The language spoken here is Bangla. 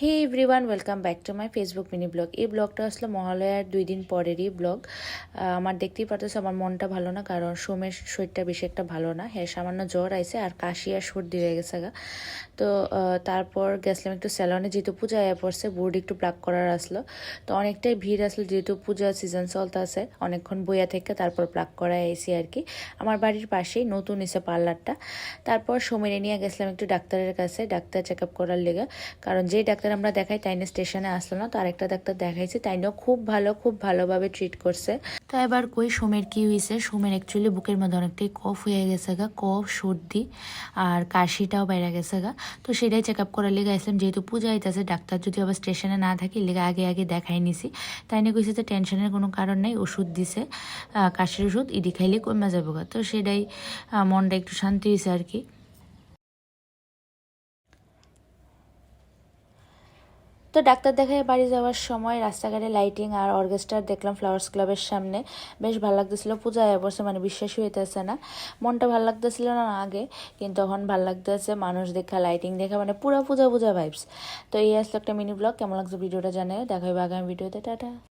Hey everyone, welcome back to my Facebook mini blog. এই ব্লগটা আসলে মহালয়ার 2 দিন পরেরই ব্লগ। আমার দেখতেই পারতেছে আমার মনটা ভালো না, কারণ সোমের শরীরটা বেশি একটা ভালো না। হ্যাঁ, সামান্য জ্বর আইছে আর কাশি আর সর্দি হয়ে গেছে গা। তো তারপর গেছিলাম একটু স্যালনে, যেহেতু পূজা আয়া পড়ছে, বোর্ড একটু প্লাক করার আসলো। তো অনেকটাই ভিড় আসলো, যেহেতু পূজা সিজন চলতে আছে, অনেকক্ষণ বইয়া থেকে তারপর প্লাক করায় আইসি আর কি। আমার বাড়ির পাশেই নতুন এসে পার্লারটা। তারপর সময় নিয়ে গেছিলাম একটু ডাক্তারের কাছে, ডাক্তার চেক আপ করার লেগে। কারণ যেই ডাক্তার আমরা দেখাই তাইনে স্টেশনে আসলো না, তো আরেকটা ডাক্তার দেখাইছি, তাইনেও খুব ভালোভাবে ট্রিট করছে। তো এবার কই সোমের কি হয়েছে, সোমের অ্যাকচুয়ালি বুকের মধ্যে অনেকটাই কফ হয়ে গেছে গা, কফ সর্দি আর কাশিটাও বাইরে গেছে গা। তো সেটাই চেক আপ করার লেগে আসলাম, যেহেতু পূজা হইতেছে, ডাক্তার যদি আবার স্টেশনে না থাকে লেগে আগে দেখাই নিছি। তাইনে কইছে যে টেনশনের কোনো কারণ নেই, ওষুধ দিছে, কাশির ওষুধ ইডি খাইলে কমে যাবো গা। তো সেটাই মনটা একটু শান্তি হয়েছে আর কি। তো ডাক্তার দেখায় বাড়ি যাওয়ার সময় রাস্তাঘাটে লাইটিং আর অর্কেস্ট্রা দেখলাম ফ্লাওয়ার্স ক্লাবের সামনে। বেশ ভালো লাগতেছিল, পূজা বসে, মানে বিশ্বাসই হইতেছে না। মনটা ভালো লাগতেছিল না আগে, কিন্তু এখন ভালো লাগতেছে, মানুষ দেখা লাইটিং দেখা, মানে পুরা পূজা ভাইবস। তো এই আসলে একটা মিনি ব্লগ। কেমন লাগছে ভিডিওটা জানাও, দেখা হবে আগামী ভিডিওতে। টাটা।